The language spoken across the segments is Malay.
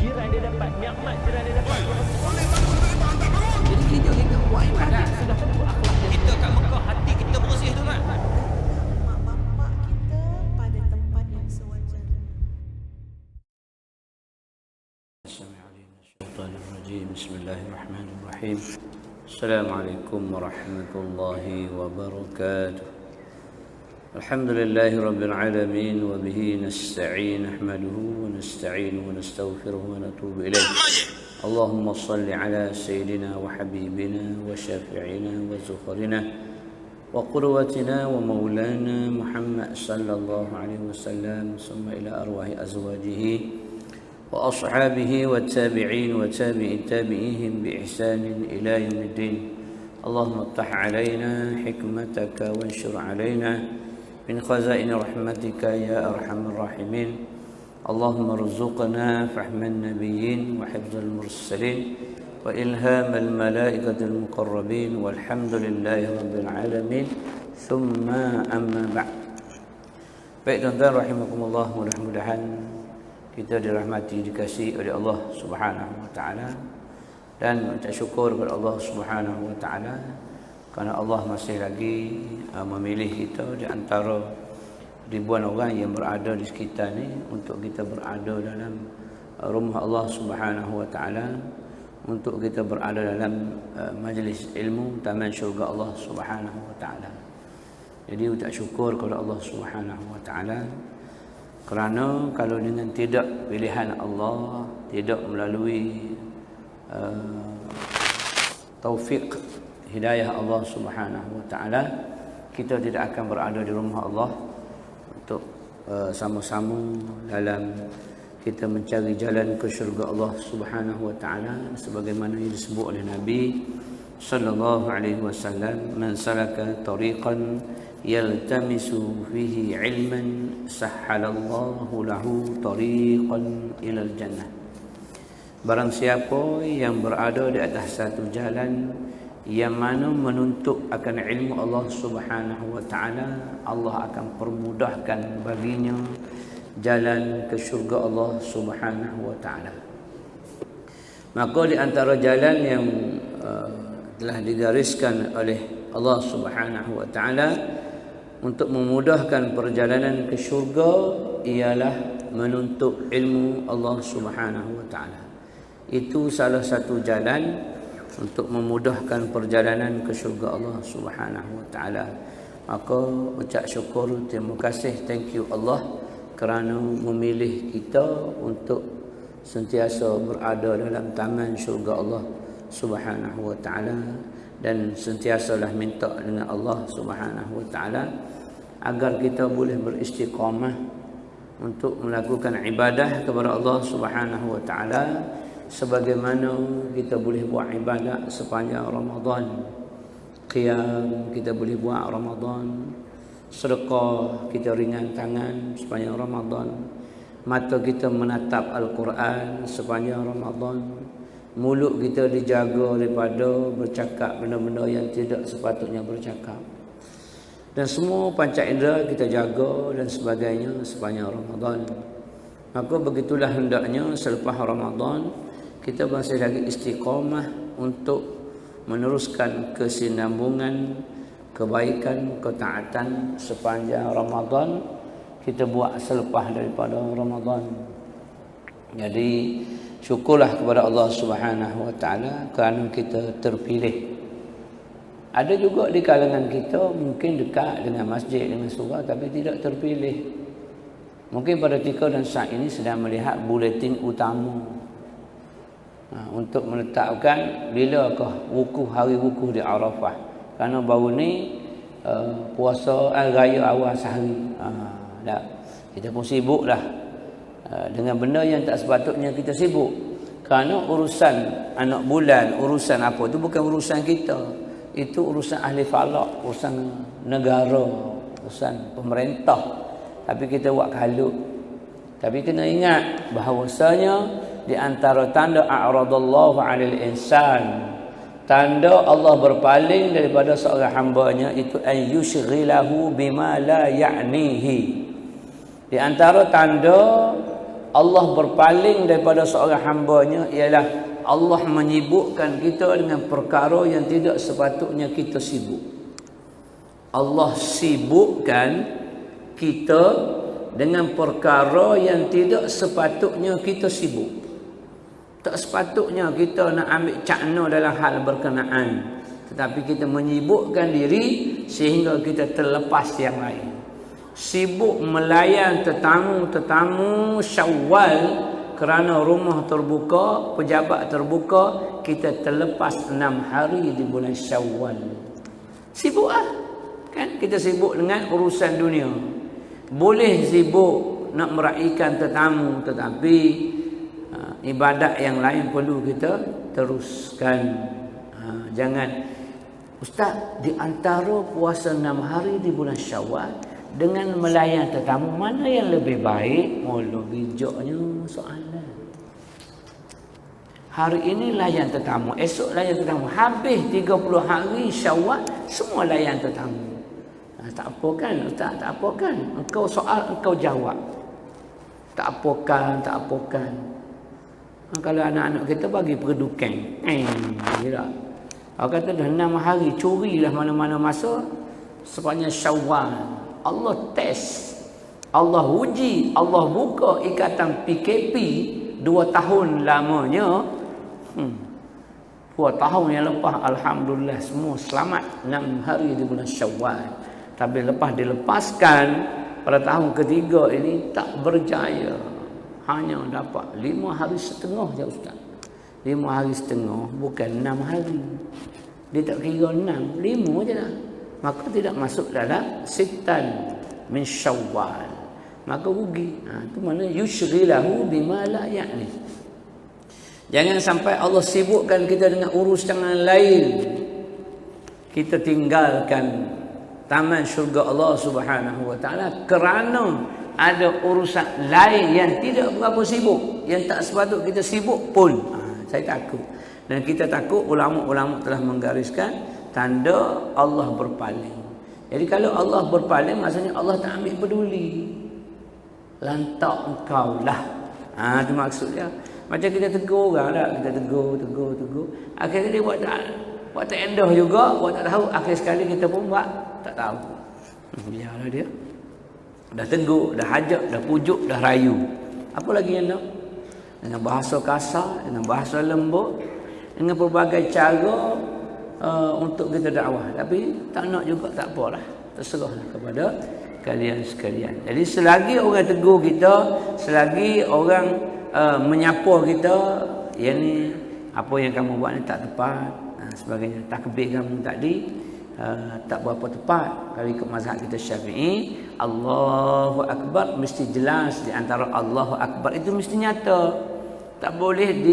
jiran dia dapat, nikmat jiran dia dapat. Jadi kita buat ibadat. Sudah tentu akhlak dia. Kita kat Mekah hati kita bersih tu kan. Mak bapak kita pada tempat yang sewajarnya. Bismillahirrahmanirrahim. Assalamualaikum warahmatullahi wabarakatuh. Alhamdulillahi rabbil alamin wa bihi nasta'in nahmaduhu wa nasta'inuhu wa nastaghfiruhu wa natubu ilayh. Allahumma salli ala sayyidina wa habibina wa syafi'ina wa zukhrina wa qurwatina wa maulana Muhammad sallallahu alaihi wasallam, summa ila arwahi azwajihi wa ashabihi wa tabi'in wa tabi'i tabi'ihim bi ihsanin ila yaumiddin. Allahumma iftah alaina hikmataka wa anshur alaina min khazain rahmatika ya arhamar rahimin. Allahumma rzuqna fahman nabiyyin wa hifdzal mursalin wa ilhamal malaikatil muqarrabin walhamdulillahi rabbil alamin. Thumma amma ba'd. Baik tuan-tuan rahimakumullah, mudah-mudahan kita dirahmati, dikasihi oleh Allah Subhanahu wa taala, dan ucap syukur kepada Allah Subhanahu wa taala kerana Allah masih lagi memilih kita di antara ribuan orang yang berada di sekitar ni untuk kita berada dalam rumah Allah Subhanahu wa taala, untuk kita berada dalam majlis ilmu taman syurga Allah Subhanahu wa taala. Jadi ucap syukur kepada Allah Subhanahu wa taala kerana kalau dengan tidak pilihan Allah, tidak melalui taufik hidayah Allah Subhanahu wa taala, kita tidak akan berada di rumah Allah untuk sama-sama dalam kita mencari jalan ke syurga Allah Subhanahu wa taala, sebagaimana yang disebut oleh Nabi sallallahu alaihi wasallam, man salaka tariqan yaltamisu fihi ilman sahhalallahu lahu tariqan ilal jannah. Barang siapa yang berada di atas satu jalan yang mana menuntut akan ilmu Allah Subhanahu wa taala, Allah akan permudahkan baginya jalan ke syurga Allah Subhanahu wa taala. Maka di antara jalan yang telah digariskan oleh Allah Subhanahu wa taala untuk memudahkan perjalanan ke syurga ialah menuntut ilmu Allah Subhanahu wa taala. Itu salah satu jalan untuk memudahkan perjalanan ke syurga Allah Subhanahu wa taala. Maka ucap syukur, terima kasih, thank you Allah kerana memilih kita untuk sentiasa berada dalam taman syurga Allah Subhanahu wa taala, dan sentiasalah minta dengan Allah Subhanahu wa taala agar kita boleh beristiqamah untuk melakukan ibadah kepada Allah Subhanahu wa taala, sebagaimana kita boleh buat ibadat sepanjang Ramadan. Qiyam kita boleh buat Ramadan, sedekah kita ringan tangan sepanjang Ramadan, mata kita menatap Al-Quran sepanjang Ramadan, mulut kita dijaga daripada bercakap benda-benda yang tidak sepatutnya bercakap, dan semua panca indera kita jaga dan sebagainya sepanjang Ramadan. Maka begitulah hendaknya selepas Ramadan kita masih lagi istiqamah untuk meneruskan kesinambungan kebaikan, ketaatan sepanjang Ramadan kita buat selepas daripada Ramadan. Jadi syukurlah kepada Allah Subhanahu wa taala kerana kita terpilih. Ada juga di kalangan kita mungkin dekat dengan masjid, dengan surau, tapi tidak terpilih. Mungkin pada ketika dan saat ini sedang melihat buletin utama untuk menetapkan bilakah wukuf, hari wukuf di Arafah. Kerana baru ni puasa raya awal sehari. Kita pun sibuk dah dengan benda yang tak sepatutnya kita sibuk. Kerana urusan anak bulan, urusan apa, itu bukan urusan kita. Itu urusan ahli falak, urusan negara, urusan pemerintah. Tapi kita buat kalut. Tapi kena ingat bahawasanya di antara tanda a'radallahu 'alal insan, tanda Allah berpaling daripada seorang hambanya, itu an yushghilahu bima la ya'nihi. Di antara tanda Allah berpaling daripada seorang hambanya ialah Allah menyibukkan kita dengan perkara yang tidak sepatutnya kita sibuk. Allah sibukkan kita dengan perkara yang tidak sepatutnya kita sibuk. Tak sepatutnya kita nak ambil cakna dalam hal berkenaan, tetapi kita menyibukkan diri sehingga kita terlepas yang lain. Sibuk melayan tetamu Syawal kerana rumah terbuka, pejabat terbuka, kita terlepas 6 hari di bulan Syawal. Sibuk lah. Kan kita sibuk dengan urusan dunia. Boleh sibuk nak meraihkan tetamu, tetapi ibadat yang lain perlu kita teruskan. Jangan, Ustaz, di antara puasa 6 hari di bulan Syawal dengan melayan tetamu, mana yang lebih baik? Mula bijaknya soalan. Hari ini layan tetamu, esok layan tetamu, habis 30 hari Syawal semua layan tetamu. Tak apa kan Ustaz, tak apa kan? Engkau soal, engkau jawab. Tak apa kan, tak apa kan. Kalau anak-anak kita bagi perdukan, gila. Kalau kata dah 6 hari, curilah mana-mana masa sepanjang Syawal. Allah test, Allah uji, Allah buka ikatan PKP 2 tahun lamanya. 2 tahun yang lepas, Alhamdulillah semua selamat 6 hari di bulan Syawal. Tapi lepas dilepaskan pada tahun ketiga ini tak berjaya. Hanya dapat 5 hari setengah je Ustaz. 5 hari setengah, bukan 6 hari. Dia tak kira 6, 5 je lah. Maka tidak masuk dalam sitan min Syawal. Maka rugi. Itu mana yushghilahu bima la ya'ni. Jangan sampai Allah sibukkan kita dengan urusan lain. Kita tinggalkan taman syurga Allah Subhanahu wa taala kerana ada urusan lain yang tidak berapa sibuk, yang tak sepatut kita sibuk pun. Saya takut. Dan kita takut, ulama-ulama telah menggariskan tanda Allah berpaling. Jadi kalau Allah berpaling, maksudnya Allah tak ambil peduli. Lantak engkau lah. Itu maksudnya. Macam kita tegur orang tak? Kita tegur. Akhirnya dia buat tak endah juga, buat tak tahu. Akhir sekali kita pun buat tak tahu. Biarlah dia. Dah tegur, dah hajak, dah pujuk, dah rayu. Apa lagi yang nak? Dengan bahasa kasar, dengan bahasa lembut, dengan pelbagai cara untuk kita dakwah. Tapi tak nak juga, tak apalah. Terserahlah kepada kalian sekalian. Jadi selagi orang tegur kita, selagi orang menyapa kita, yang ni apa yang kamu buat ni tak tepat, sebagainya. Takbir kamu tadi tak berapa tepat. Kalau ikut mazhab kita Syafi'i, Allahu Akbar mesti jelas. Di antara Allahu Akbar itu mesti nyata. Tak boleh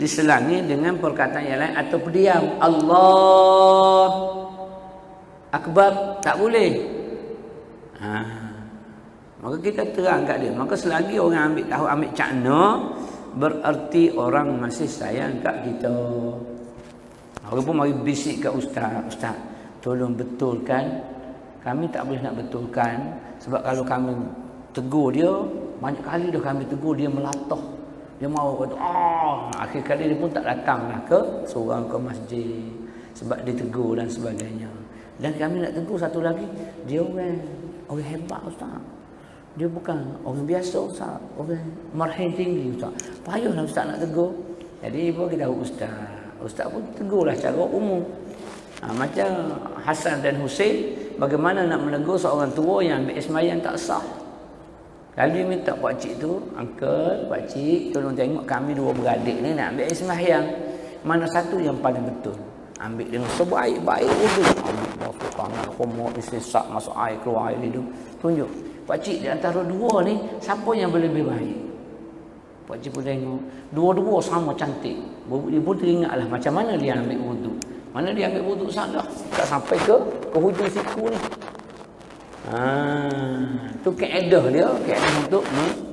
diselangi dengan perkataan yang lain atau diam. Allah Akbar tak boleh. Maka kita terang kat dia. Maka selagi orang ambil cakna, berarti orang masih sayang kat kita. Orang pun mari bisik kat ustaz, Ustaz, tolong betulkan. Kami tak boleh nak betulkan sebab kalau kami tegur dia, banyak kali dah kami tegur dia melatah. Dia mau kata, akhir kali dia pun tak datanglah ke seorang ke masjid sebab dia tegur dan sebagainya. Dan kami nak tegur satu lagi, dia orang hebat Ustaz. Dia bukan orang biasa Ustaz, orang marhen tinggi Ustaz. Payahlah Ustaz nak tegur. Jadi pun kita tahu Ustaz pun tegurlah secara umum. Macam Hasan dan Husain, bagaimana nak menegur seorang tua yang ambil sembahyang tak sah. Lalu dia minta pakcik tu, uncle, pakcik, tolong tengok kami dua beradik ni nak ambil sembahyang. Mana satu yang paling betul? Ambil dengan sebaik-baik wudu. Ambil basuh tangan, kumur, istisak, masuk air, keluar air hidung. Tunjuk. Pakcik di antara dua ni, siapa yang lebih baik? Pakcik pun tengok. Dua-dua sama cantik. Dia pun teringatlah macam mana dia ambil wudu. Mana dia ambil wudu salah. Tak sampai ke hujung siku ni. Tu kaedah dia, kaedah untuk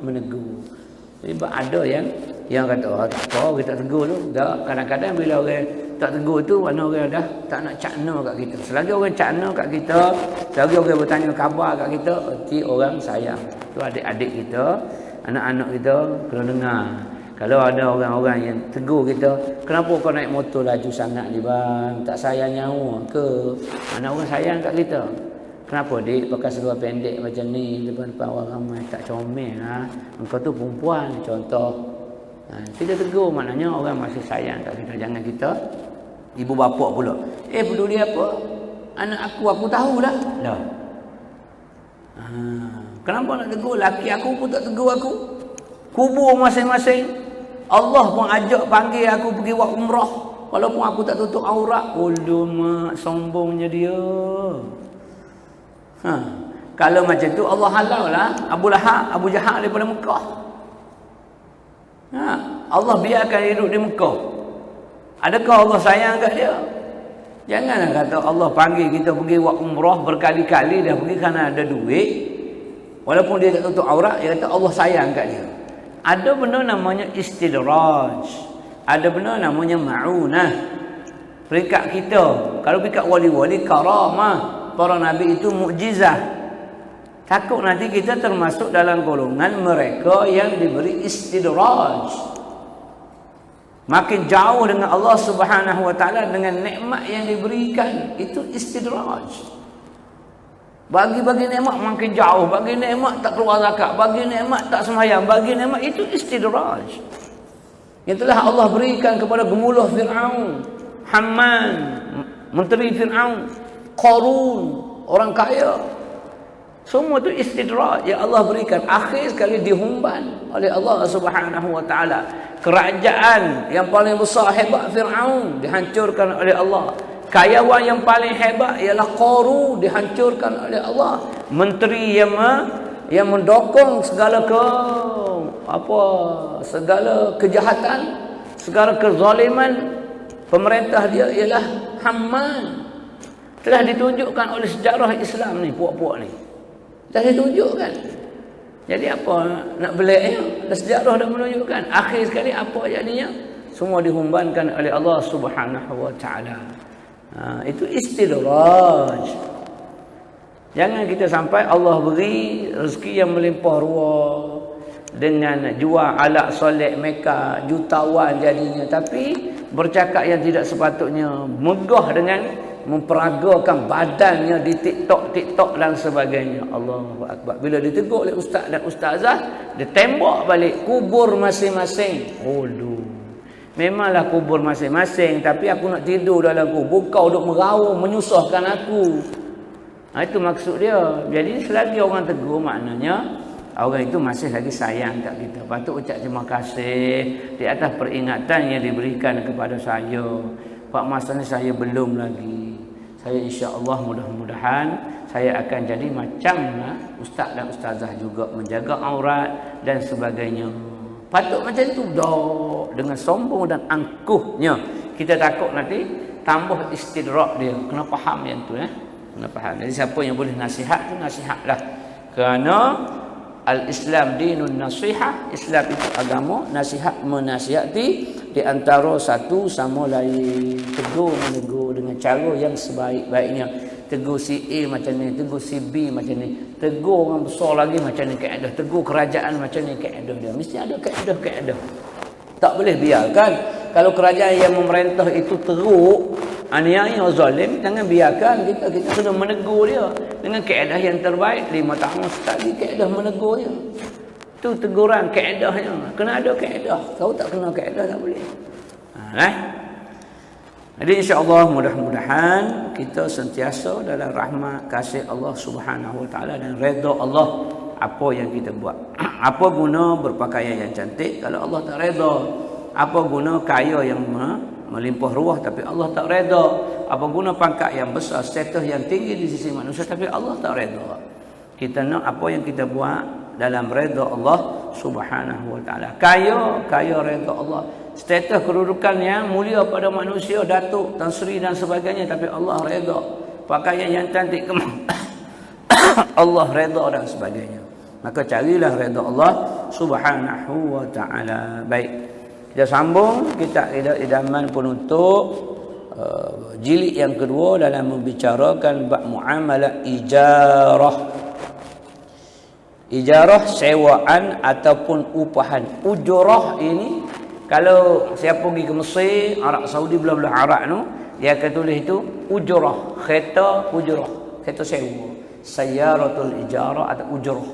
menegur. Jadi ada yang kata, tak apa, kita tegur tu. Kadang-kadang bila orang tak tegur tu, mana orang dah tak nak cakna kat kita. Selagi orang cakna kat kita, selagi orang bertanya khabar kat kita, berarti orang sayang. Tu adik-adik kita, Anak-anak kita kena dengar. Kalau ada orang-orang yang tegur kita, kenapa kau naik motor laju sangat ni bang? Tak sayang nyawa ke? Mana orang sayang kat kita? Kenapa dik pakai seluar pendek macam ni depan-depan orang ramai? Tak comel lah. Engkau tu perempuan contoh. Kita tegur maknanya orang masih sayang kat kita. Jangan kita ibu bapa pula. Peduli apa? Anak aku tahu dah. Dah. Kenapa nak tegur? Laki aku pun tak tegur aku. Kubur masing-masing. Allah pun ajak panggil aku pergi buat umrah. Walaupun aku tak tutup aurat. Mak, sombongnya dia. Kalau macam tu Allah halau lah Abu Jahal daripada Mekah. Allah biarkan hidup di Mekah. Adakah Allah sayang kat dia? Janganlah kata Allah panggil kita pergi buat umrah berkali-kali dah pergi kerana ada duit. Walaupun dia tak tutup aurat, dia kata Allah sayang kat dia. Ada benda namanya istidraj. Ada benda namanya ma'unah. Peringkat kita, kalau peringkat wali-wali karamah, para nabi itu mukjizah. Takut nanti kita termasuk dalam golongan mereka yang diberi istidraj. Makin jauh dengan Allah Subhanahu wa taala dengan nikmat yang diberikan, itu istidraj. Bagi-bagi nikmat makin jauh, bagi nikmat tak keluar zakat, bagi nikmat tak sembahyang, bagi nikmat itu istidraj. Yang telah Allah berikan kepada gemuluh Fir'aun, Haman, menteri Fir'aun, Qarun, orang kaya. Semua itu istidraj yang Allah berikan. Akhir sekali dihumban oleh Allah Subhanahu wa taala. Kerajaan yang paling besar hebat Fir'aun dihancurkan oleh Allah. Kayawan yang paling hebat ialah Qarun, dihancurkan oleh Allah. Menteri yang mendokong segala segala kejahatan, segala kezaliman pemerintah dia ialah Haman. Telah ditunjukkan oleh sejarah Islam ni, puak-puak ni. Dah ditunjukkan. Jadi apa nak belik ya? Sejarah dah menunjukkan. Akhir sekali apa jadinya? Semua dihumbankan oleh Allah Subhanahu wa taala. Itu istidraj. Jangan kita sampai Allah beri rezeki yang melimpah ruah dengan jual alat solek Mekah jutawan jadinya, tapi bercakap yang tidak sepatutnya, megah dengan memperagakan badannya di TikTok dan sebagainya. Allahu akbar. Bila ditegur oleh ustaz dan ustazah, dia tembak balik kubur masing-masing. Memanglah kubur masing-masing, tapi aku nak tidur dalam kubur, kau duk meraung menyusahkan aku. Itu maksud dia. Jadi selagi orang tegur, maknanya orang itu masih lagi sayang kat kita. Patut ucap terima kasih di atas peringatan yang diberikan kepada saya. Pak masa ni saya belum lagi. Saya insya-Allah mudah-mudahan saya akan jadi macam ustaz dan ustazah juga, menjaga aurat dan sebagainya. Patut macam tu dah, dengan sombong dan angkuhnya. Kita takut nanti tambah istidrak dia. Kena faham yang tu kena faham. Jadi siapa yang boleh nasihat tu nasihatlah. Kerana al-Islam dinun nasihah, Islam itu agama nasihat menasihati di antara satu sama lain. Tegur menegur dengan cara yang sebaik-baiknya. Tegur si A macam ni, tegur si B macam ni, tegur orang besar lagi macam ni kaedah, tegur kerajaan macam ni kaedah dia. Mesti ada kaedah-kaedah. Tak boleh biarkan kalau kerajaan yang memerintah itu teruk, aniaya, zalim, jangan biarkan. Kita kena menegur dia dengan kaedah yang terbaik. 5 tahun sekali kaedah menegur dia. Tu teguran kaedahnya. Kena ada kaedah. Kau tak kena kaedah tak boleh. Jadi insya-Allah mudah-mudahan kita sentiasa dalam rahmat kasih Allah Subhanahu wa taala dan redha Allah apa yang kita buat. Apa guna berpakaian yang cantik kalau Allah tak redha? Apa guna kaya yang melimpah ruah tapi Allah tak redha? Apa guna pangkat yang besar, status yang tinggi di sisi manusia tapi Allah tak redha? Kita nak apa yang kita buat dalam redha Allah Subhanahu wa taala. Kaya redha Allah. Status kedudukan yang mulia pada manusia, datuk, Tan Sri dan sebagainya, tapi Allah redha. Pakaian yang cantik Allah redha dan sebagainya. Maka carilah redha Allah Subhanahu wa taala. Baik. Kita sambung kitab idaman penutup jilid yang kedua dalam membicarakan bab muamalah ijarah. Ijarah sewaan ataupun upahan. Ujurah ini kalau siapa pergi ke Mesir, Arab Saudi, belah-belah Arab tu, dia akan tulis itu ujurah, kereta ujurah, kereta sewa. Sayyaratul ijarah atau ujurah,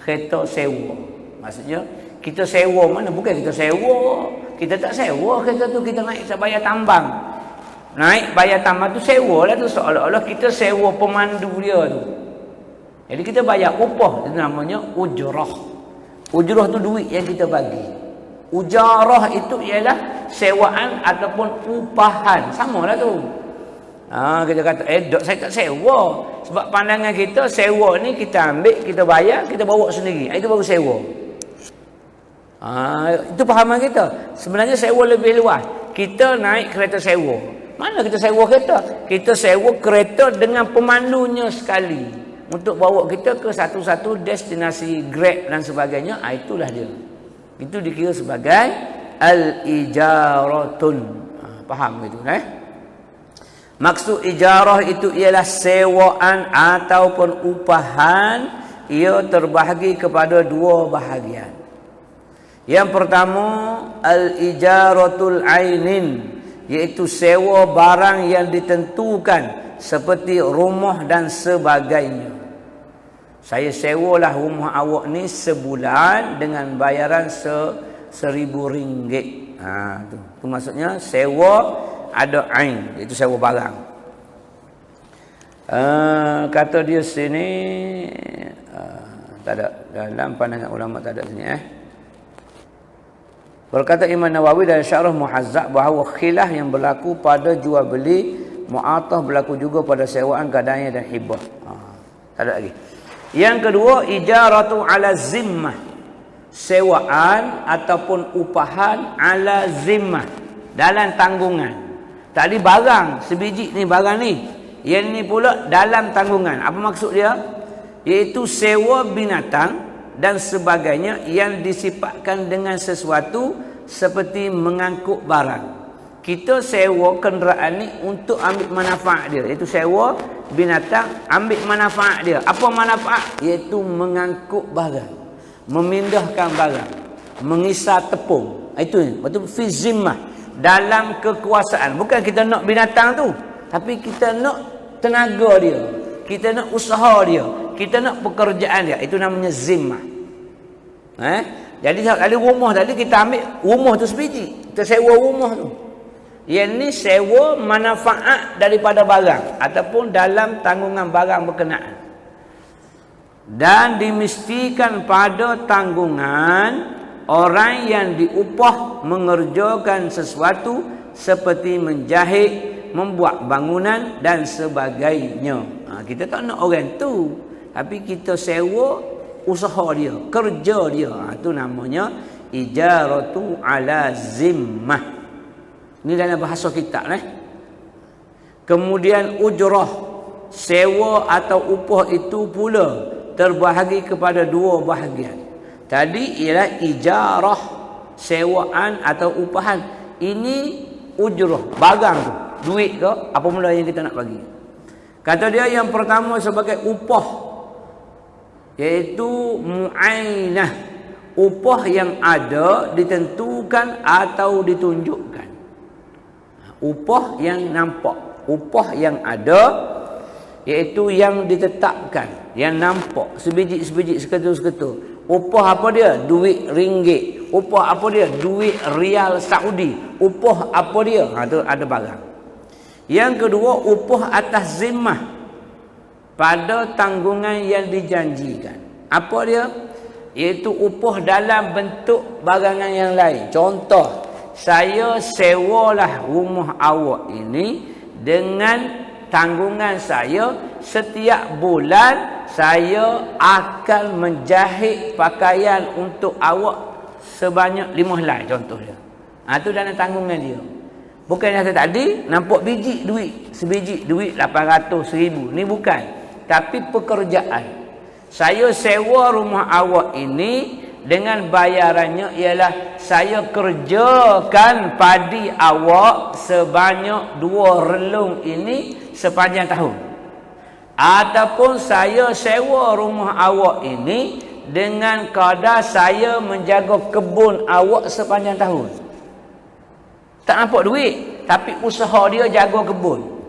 kereta sewa. Maksudnya kita sewa mana? Bukan kita sewa. Kita tak sewa kereta tu, kita naik bayar tambang. Naik bayar tambang tu sewa lah tu, seolah-olah kita sewa pemandu dia tu. Jadi kita bayar upah, itu namanya ujrah. Ujrah tu duit yang kita bagi. Ujarah itu ialah sewaan ataupun upahan. Sama lah tu. Kita kata, dok saya tak sewa. Sebab pandangan kita, sewa ni kita ambil, kita bayar, kita bawa sendiri. Itu baru sewa. Itu pahaman kita. Sebenarnya sewa lebih luas. Kita naik kereta sewa. Mana kita sewa kereta? Kita sewa kereta dengan pemandunya sekali. Untuk bawa kita ke satu-satu destinasi Grab dan sebagainya. Itulah dia. Itu dikira sebagai al-ijaratun. Faham itu? Maksud ijarah itu ialah sewaan ataupun upahan. Ia terbahagi kepada dua bahagian. Yang pertama, al-ijaratul ainin, iaitu sewa barang yang ditentukan seperti rumah dan sebagainya. Saya sewalah rumah awak ni sebulan dengan bayaran RM1,000. Tu maksudnya sewa ada ain, iaitu sewa barang. Kata dia sini tak ada dalam pandangan ulama, tak ada sini. Berkata Imam Nawawi dalam Syarah Muhazzab bahawa khilaf yang berlaku pada jual beli mu'atah berlaku juga pada sewaan gadaian dan hibah. Tak ada lagi. Yang kedua, ijaratu ala zimmah, sewaan ataupun upahan ala zimmah, dalam tanggungan. Tadi barang sebiji ni, barang ni, yang ni pula dalam tanggungan. Apa maksud dia? Iaitu sewa binatang dan sebagainya yang disifatkan dengan sesuatu seperti mengangkut barang. Kita sewa kenderaan ni untuk ambil manfaat dia, iaitu sewa binatang ambil manfaat dia. Apa manfaat? Iaitu mengangkut barang, memindahkan barang, mengisar tepung. Itu betul fi zimmah, dalam kekuasaan. Bukan kita nak binatang tu, tapi kita nak tenaga dia, kita nak usaha dia, kita nak pekerjaan dia. Itu namanya zimmah. Jadi kalau rumah tadi kita ambil rumah tu sebiji, kita sewa rumah tu. Yang ni sewa manfaat daripada barang ataupun dalam tanggungan barang berkenaan. Dan dimestikan pada tanggungan orang yang diupah mengerjakan sesuatu seperti menjahit, membuat bangunan dan sebagainya. Kita tak nak orang tu, tapi kita sewa usaha dia, kerja dia. Itu namanya ijaratu ala zimmah. Ini dalam bahasa kitab. Kemudian ujrah, sewa atau upah itu pula terbahagi kepada dua bahagian. Tadi ialah ijarah, sewaan atau upahan. Ini ujrah, barang tu, duit ke, apa mula yang kita nak bagi. Kata dia yang pertama sebagai upah, iaitu mu'ainah, upah yang ada, ditentukan atau ditunjukkan. Upah yang nampak, upah yang ada, iaitu yang ditetapkan, yang nampak, sebiji-sebiji, seketul-seketul. Upah apa dia? Duit ringgit. Upah apa dia? Duit rial Saudi. Upah apa dia? Itu ada barang. Yang kedua, upah atas zimmah, pada tanggungan yang dijanjikan. Apa dia? Iaitu upah dalam bentuk barangan yang lain. Contoh, saya sewalah rumah awak ini dengan tanggungan saya, setiap bulan saya akan menjahit pakaian untuk awak sebanyak 5 helai contohnya. Itu dalam tanggungan dia. Bukan yang tadi nampak biji duit, sebiji duit 800, 1000. Ni bukan. Tapi pekerjaan. Saya sewa rumah awak ini dengan bayarannya ialah saya kerjakan padi awak sebanyak 2 relung ini sepanjang tahun. Ataupun saya sewa rumah awak ini dengan kadar saya menjaga kebun awak sepanjang tahun. Tak nampak duit, tapi usaha dia jaga kebun.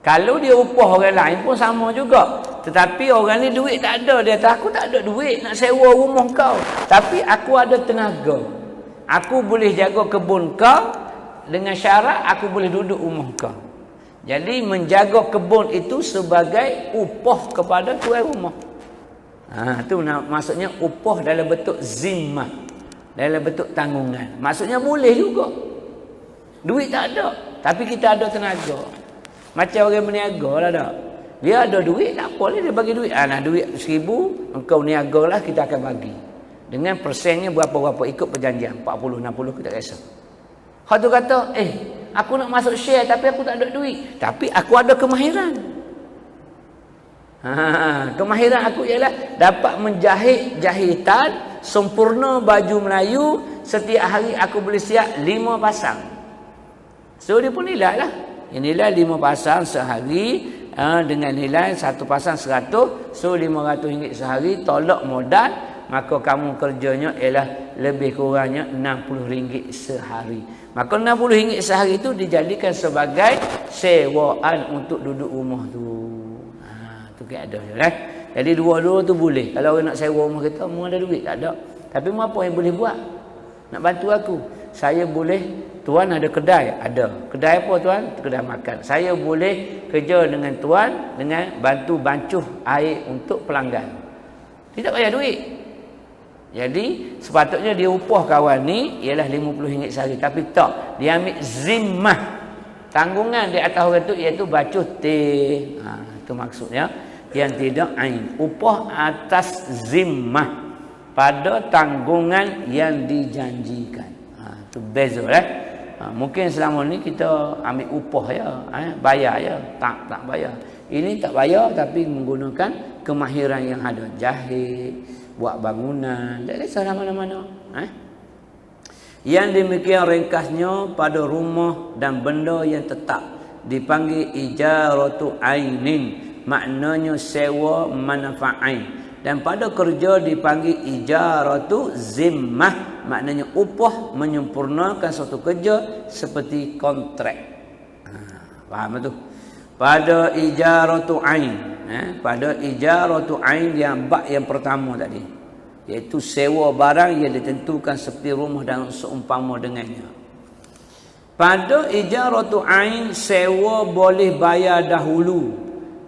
Kalau dia upah orang lain pun sama juga. Tetapi orang ni duit tak ada. Dia kata, aku tak ada duit nak sewa rumah kau. Tapi aku ada tenaga. Aku boleh jaga kebun kau dengan syarat aku boleh duduk rumah kau. Jadi menjaga kebun itu sebagai upah kepada tuan rumah. Itu maksudnya upah dalam bentuk zimmah. Dalam bentuk tanggungan. Maksudnya boleh juga. Duit tak ada. Tapi kita ada tenaga. Macam orang berniaga lah tak. Dia ada duit, tak apa lah dia bagi duit. Nah duit 1,000, engkau niaga lah kita akan bagi. Dengan persennya berapa-berapa ikut perjanjian. 40, 60 kita rasa. Hak tu kata, aku nak masuk share tapi aku tak ada duit. Tapi aku ada kemahiran. Kemahiran aku ialah dapat menjahit jahitan sempurna baju Melayu. Setiap hari aku boleh siap 5 pasang. So dia pun nilai lah. Nilai 5 pasang sehari dengan nilai 1 pasang 100. So RM500 sehari tolak modal. Maka kamu kerjanya ialah lebih kurangnya RM60 sehari. Maka RM60 sehari itu dijadikan sebagai sewaan untuk duduk rumah tu. Tu kan ada kan. Jadi dua-dua tu boleh. Kalau orang nak sewa rumah kita, mu ada duit tak ada. Tapi mu apa yang boleh buat? Nak bantu aku. Saya boleh, tuan ada kedai? Ada. Kedai apa tuan? Kedai makan. Saya boleh kerja dengan tuan dengan bantu bancuh air untuk pelanggan. Tidak payah duit. Jadi sepatutnya dia upah kawan ni ialah RM50 sehari. Tapi tak. Dia ambil zimmah. Tanggungan di atas orang tu iaitu bacuh teh. Itu maksudnya. Yang tidak ain. Upah atas zimmah. Pada tanggungan yang dijanjikan. Itu beza lah. Mungkin selama ni kita ambil upah ya. Bayar ya. Tak bayar. Ini tak bayar tapi menggunakan kemahiran yang ada. Jahit. Buat bangunan. Tak kisah mana-mana. Yang demikian ringkasnya pada rumah dan benda yang tetap. Dipanggil ijaratu ainin. Maknanya sewa manfa'ain. Dan pada kerja dipanggil ijaratu zimmah. Maknanya upah menyempurnakan suatu kerja seperti kontrak. Faham tu? Pada ijaratu ain. Pada ijaratu ain yang bab yang pertama tadi. Iaitu sewa barang yang ditentukan seperti rumah dan seumpama dengannya. Pada ijaratu ain sewa boleh bayar dahulu.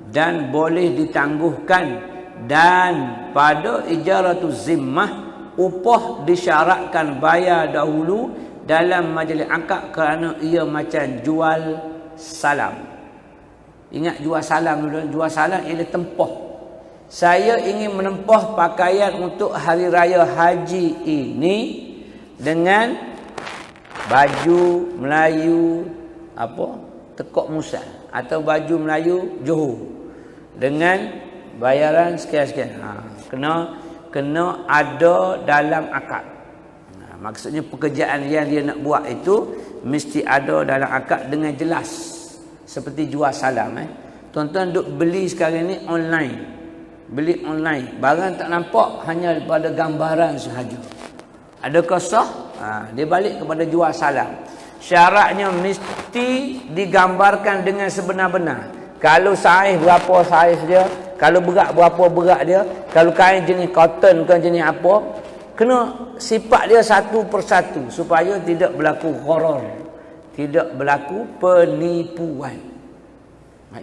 Dan boleh ditangguhkan. Dan pada ijaratu zimmah upah disyaratkan bayar dahulu dalam majlis akad kerana ia macam jual salam. Ingat jual salam dulu. Jual salam ialah tempah. Saya ingin menempah pakaian untuk hari raya haji ini dengan baju Melayu tekok Musa atau baju Melayu Johor dengan bayaran sekian-sekian. Kena ada dalam akad. Maksudnya pekerjaan yang dia nak buat itu mesti ada dalam akad dengan jelas. Seperti jual salam. Tuan-tuan duk beli sekarang ni online. Beli online. Barang tak nampak hanya pada gambaran sahaja. Adakah sah? Dia balik kepada jual salam. Syaratnya mesti digambarkan dengan sebenar-benar. Kalau saiz berapa saiz dia, kalau berat berapa berat dia, kalau kain jenis cotton ke jenis apa, kena sifat dia satu persatu supaya tidak berlaku gharar, tidak berlaku penipuan.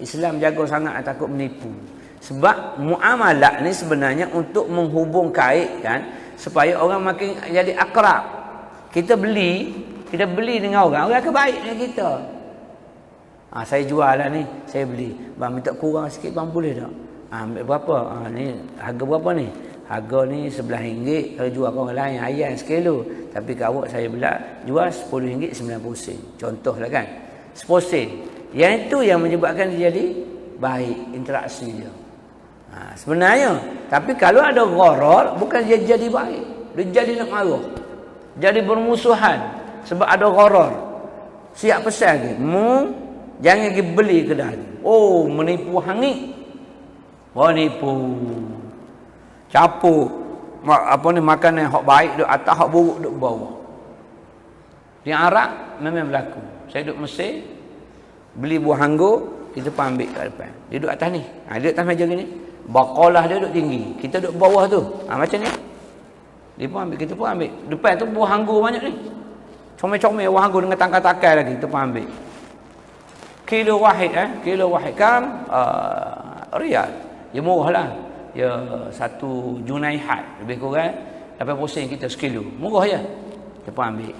Islam jaga sangat takut menipu. Sebab muamalah ni sebenarnya untuk menghubung kaitkan supaya orang makin jadi akrab. Kita beli dengan orang akan baik dengan kita. Saya jual lah ni, saya beli. Bang minta kurang sikit bang boleh tak? Ambil berapa? Ni harga berapa ni? Harga ni RM11. Kalau jual ke orang lain ayam sekilo. Tapi kat awak saya jual RM10.90. Contohlah kan. 10 sen. Yang itu yang menyebabkan dia jadi baik interaksi dia. Sebenarnya. Tapi kalau ada gharar, bukan dia jadi baik. Dia jadi nak marah. Jadi bermusuhan. Sebab ada gharar. Siap pesan lagi. Jangan pergi beli kedai. Menipu hangit. Nipu. Capur makanan hak baik duk atas, hak buruk duk bawah. Di Arab memang berlaku. Saya duduk Mesir, beli buah anggur, kita pun ambil kat depan. Dia duduk atas ni. Dia duduk atas meja gini. Bakalah dia duduk tinggi. Kita duduk bawah tu. Macam ni. Dia pun ambil, kita pun ambil. Depan tu buah anggur banyak ni. Comel-comel buah anggur dengan tangkai-tangkai lagi. Kita pun ambil. Kilo wahid kan riyal. Ya murah lah. Ya 1 junaihat. Lebih kurang 80 kita sekilo. Murah je. Kita pun ambil.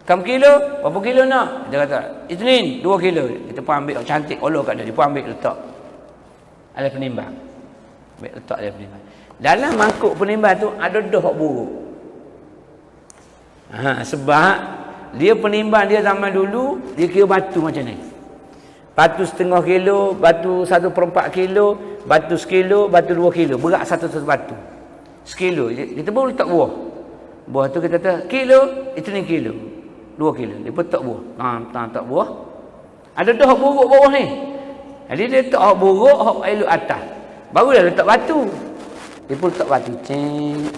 Kam kilo? Berapa kilo nak? Dia kata, Isnin 2 kilo. Kita pun ambil cantik Allah kat dia. Dia pun ambil letak. Ada penimbang. Ambil letak dia penimbang. Dalam mangkuk penimbang tu ada dah hak buruk. Sebab dia penimbang dia zaman dulu, dia kira batu macam ni. Batu 1/2 kilo, batu 1/4 kilo, batu sekilo, batu 2 kilo. Berat satu batu. Sekilo. Kita pun letak buah. Buah tu kita kata, kilo, itu ni kilo. 2 kilo. Dia pun tak buah. Tak buah. Ada dah buruk bawah ni. Jadi dia letak hak buruk, hak elok atas. Baru dah letak batu. Dia pun letak batu.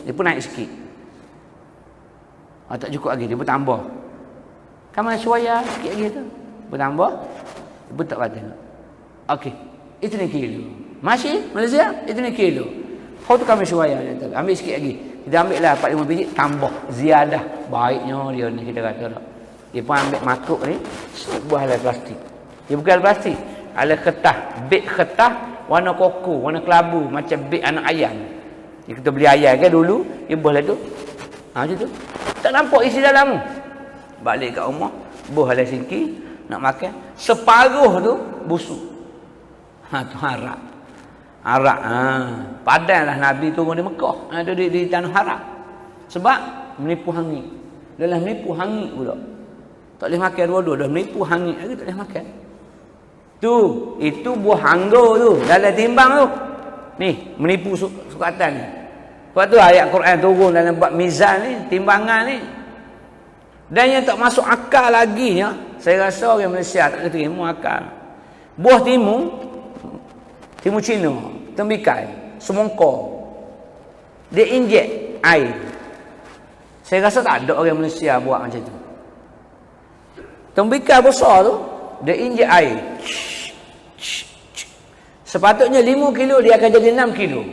Dia pun naik sikit. Tak cukup lagi. Dia pun tambah. Kan mana suaya sikit lagi tu. Dia pun tambah. Dia pun tak batu. Okey. Itu ni kilo. Masih? Malaysia? Itu ni kilo. Kau tu kami suaya. Ambil sikit lagi. Kita ambil lah 4-5 biji. Tambah. Ziyadah. Baiknya dia ni kita kata tak. Dia pun ambil makuk ni. Sebuah alat plastik. Dia bukan alat plastik. Alat kertas. Beg kertas. Warna koko. Warna kelabu. Macam beg anak ayam. Dia kita beli ayam kan dulu. Dia buah lah tu. Macam tu. Tak nampak isi dalam. Balik kat rumah. Buah alat singki. Nak makan. Separuh tu busuk. Tu harap. Arak. Padahlah Nabi turun di Mekah. Ada di tanah Arab. Sebab menipu hangit. Dalam menipu hangit pula. Tak boleh makan dua-dua. Dah menipu hangit lagi tak boleh makan. Tu. Itu buah anggur tu. Dalam timbang tu. Ni. Menipu sukatan ni. Sebab tu ayat Quran turun dalam bab mizan ni. Timbangan ni. Dan yang tak masuk akal lagi ya. Saya rasa orang Malaysia tak terima akal. Buah timun. Timun Cina, tembikai, semongko. Dia injek air. Saya rasa tak ada orang Malaysia buat macam tu. Tembikai besar tu, dia injek air. Sepatutnya 5 kilo, dia akan jadi 6 kilo.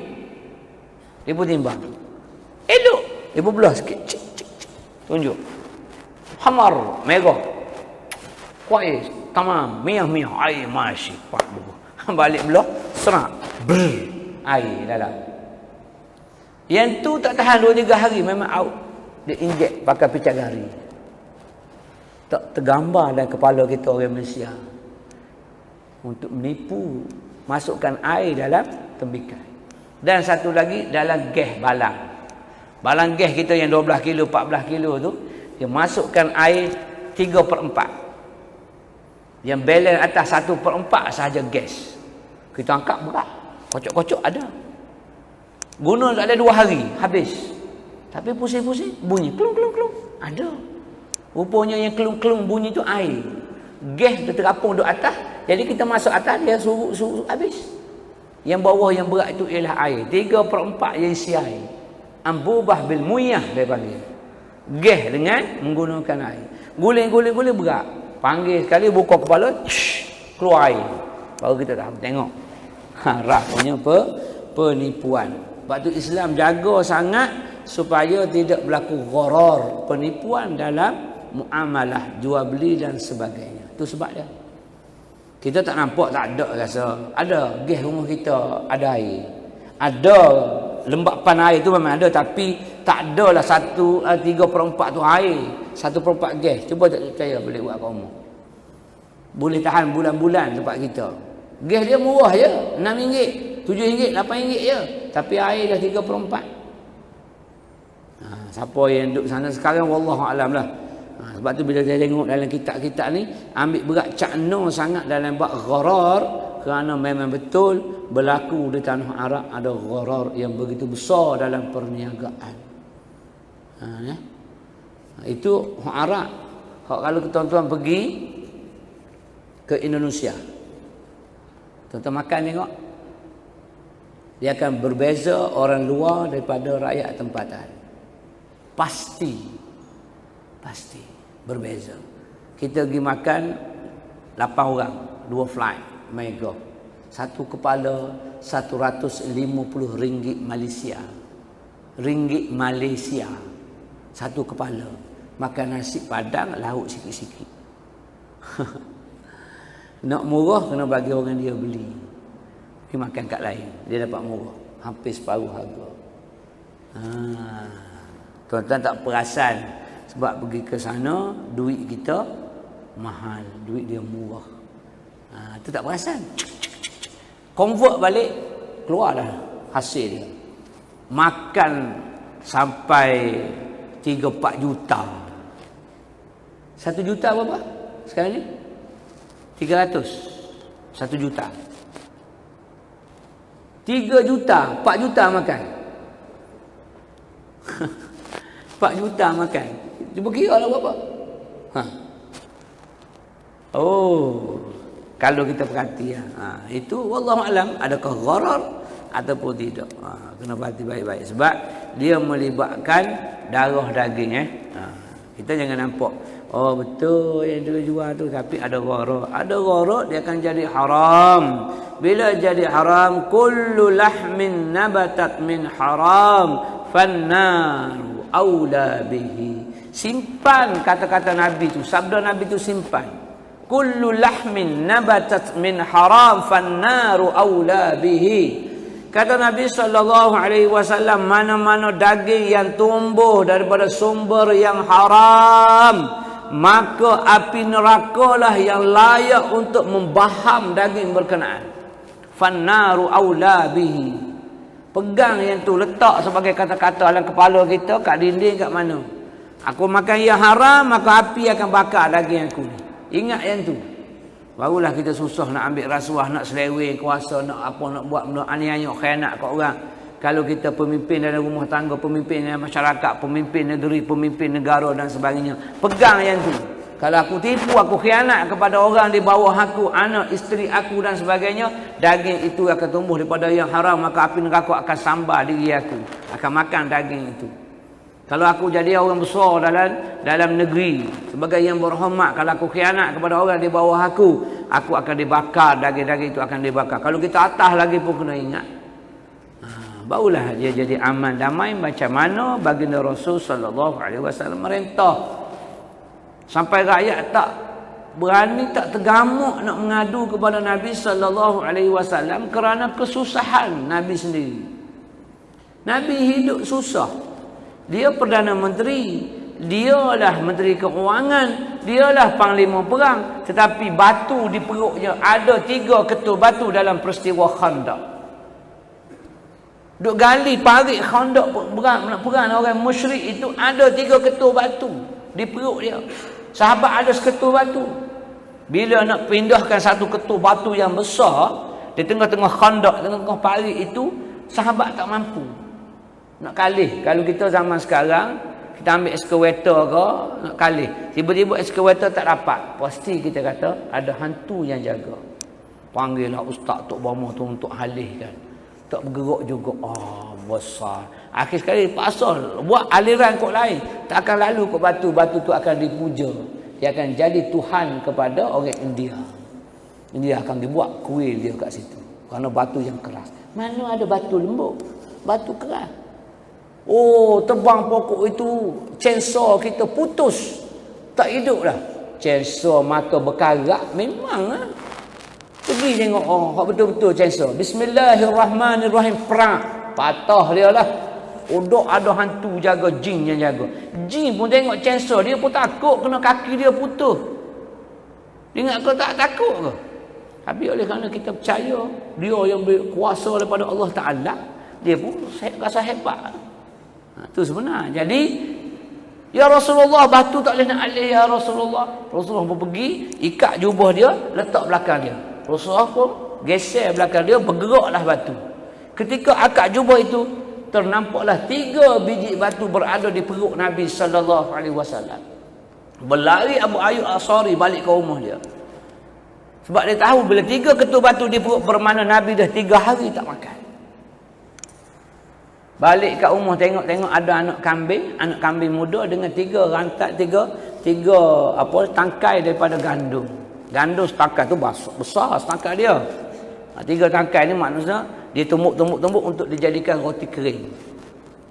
Dia pun timbang. Elok. Dia pun belah sikit. Tunjuk. Hamar, merah. Kuais, tamam, miyah, air masih. Pak bubuh. Balik belah, serak. Air dalam. Yang tu tak tahan 2-3 hari, memang out. Dia injek pakai picak gari. Tak tergambar dalam kepala kita orang Malaysia. Untuk menipu, masukkan air dalam tembikai. Dan satu lagi, dalam gas balang. Balang gas kita yang 12 kilo, 14 kilo tu, dia masukkan air 3/4. Yang balance atas 1/4 sahaja gas. Kita angkat berat. Kocok-kocok ada. Guna tak ada 2 hari. Habis. Tapi pusing-pusing. Bunyi. Kelung-kelung-kelung. Ada. Rupanya yang kelung-kelung bunyi tu air. Gas tu terapung duduk atas. Jadi kita masuk atas. Dia suruh habis. Yang bawah yang berat itu ialah air. 3/4 yang isi air. Ambubah bil muyah dia panggil. Gas dengan menggunakan air. Guling-guling-guling berat. Panggil sekali. Buka kepala. Keluar air. Baru kita dah tengok. Rasanya penipuan. Sebab tu Islam jaga sangat supaya tidak berlaku gharar, penipuan dalam muamalah, jual beli dan sebagainya. Itu sebab dia. Kita tak nampak, tak ada rasa. Ada gas rumah kita, ada air. Ada lembapan air tu memang ada, tapi tak adalah 3/4 tu air, 1/4 gas. Cuba tak percaya boleh buat kat rumah. Boleh tahan bulan-bulan tempat kita. Gas dia murah je, RM6, RM7, RM8 je. Tapi air dah 3/4. Siapa yang duduk sana sekarang, wallahualam lah. Sebab tu bila saya tengok dalam kitab-kitab ni, ambil berat cakna sangat dalam bab gharar, kerana memang betul berlaku di tanah Arab ada gharar yang begitu besar dalam perniagaan. Itu Arab. Kalau tuan-tuan pergi ke Indonesia, tuan-tuan makan tengok. Dia akan berbeza orang luar daripada rakyat tempatan. Pasti berbeza. Kita pergi makan 8 orang, 2 flight Mega. Satu kepala RM150 Malaysia. Ringgit Malaysia. Satu kepala. Makan nasi padang, lauk sikit-sikit. Nak murah kena bagi orang dia beli. Pergi makan kat lain, dia dapat murah. Hampir separuh harga. Tuan-tuan tak perasan sebab pergi ke sana duit kita mahal, duit dia murah. Tu tak perasan. Convert balik, keluarlah hasil dia. Makan sampai 3-4 juta. 1 juta berapa sekarang ni? 300. 1 juta. 3 juta, 4 juta makan. 4 juta makan. Cuba kira lah berapa? Oh, kalau kita perhati itu wallahualam adakah gharar ataupun tidak. Kena perhati baik-baik sebab dia melibatkan darah daging Kita jangan nampak oh betul yang dia jual tu tapi ada gharar. Ada gharar dia akan jadi haram. Bila jadi haram kullu lahmin nabatat min haram fannaru aula bihi. Simpan kata-kata Nabi tu, sabda Nabi tu simpan. Kullu lahmin nabatat min haram fannaru aula bihi. Kata Nabi SAW, mana-mana daging yang tumbuh daripada sumber yang haram, maka api nerakalah yang layak untuk membaham daging berkenaan. Fannaru aula bihi. Pegang yang tu, letak sebagai kata-kata dalam kepala kita, kat dinding kat mana. Aku makan yang haram, maka api akan bakar daging aku ni. Ingat yang tu. Barulah kita susah nak ambil rasuah, nak seleweng kuasa, nak apa, nak buat benda aniaya, khianat kat orang. Kalau kita pemimpin dalam rumah tangga, pemimpin dalam masyarakat, pemimpin negeri, pemimpin negara dan sebagainya, pegang yang tu. Kalau aku tipu, aku khianat kepada orang di bawah aku, anak, isteri aku dan sebagainya, daging itu akan tumbuh daripada yang haram, maka api neraka akan sambar diri aku, akan makan daging itu. Kalau aku jadi orang besar dalam negeri sebagai yang berhormat, kalau aku khianat kepada orang di bawah aku akan dibakar, daging-daging itu akan dibakar. Kalau kita atas lagi pun kena ingat. Barulah dia jadi aman damai macam mana baginda Rasul sallallahu alaihi wasallam merintah. Sampai rakyat tak berani, tak tergamuk nak mengadu kepada Nabi sallallahu alaihi wasallam kerana kesusahan Nabi sendiri. Nabi hidup susah. Dia Perdana Menteri, dialah Menteri Keuangan, dialah Panglima Perang. Tetapi batu di perutnya, ada 3 ketul batu dalam peristiwa Khandaq. Duk gali parit Khandaq nak perang orang musyrik itu, ada 3 ketul batu di perut dia. Sahabat ada seketul batu. Bila nak pindahkan satu ketul batu yang besar di tengah-tengah Khandaq, tengah-tengah parit itu, sahabat tak mampu. Nak kalih. Kalau kita zaman sekarang, kita ambil excavator ke, nak kalih. Tiba-tiba excavator tak dapat. Pasti kita kata, ada hantu yang jaga. Panggillah ustaz Tok Bama tu untuk halihkan. Tak bergerak juga. Besar. Akhir sekali pasal. Buat aliran kot lain. Tak akan lalu kot batu. Batu tu akan dipuja. Dia akan jadi Tuhan kepada orang India. India akan dibuat kuil dia kat situ. Kerana batu yang keras. Mana ada batu lembut? Batu keras. Oh, tebang pokok itu, chainsaw kita putus. Tak hidup dah. Chainsaw mata berkarat memang lah. Pergi tengok, betul-betul chainsaw. Bismillahirrahmanirrahim, perang. Patah dia lah. Dok ada hantu jaga, jin yang jaga. Jin pun tengok chainsaw, dia pun takut kena kaki dia putus. Dia ingat kau tak takut ke? Tapi oleh kerana kita percaya dia yang berkuasa daripada Allah Ta'ala, dia pun rasa hebat. Itu sebenar. Jadi ya Rasulullah, batu tak boleh nak alih ya Rasulullah. Rasulullah pun pergi, ikat jubah dia, letak belakang dia. Rasulullah pun geser belakang dia, bergeraklah batu. Ketika akad jubah itu, ternampaklah 3 biji batu berada di perut Nabi sallallahu alaihi wasallam. Berlari Abu Ayyub Ansari balik ke rumah dia. Sebab dia tahu bila 3 ketul batu di perut, bermakna Nabi dah 3 hari tak makan. Balik kat rumah tengok-tengok ada anak kambing muda dengan tiga tangkai daripada gandum. Gandum setangkai tu besar setangkai dia. Tiga tangkai ni maknanya dia tumbuk untuk dijadikan roti kering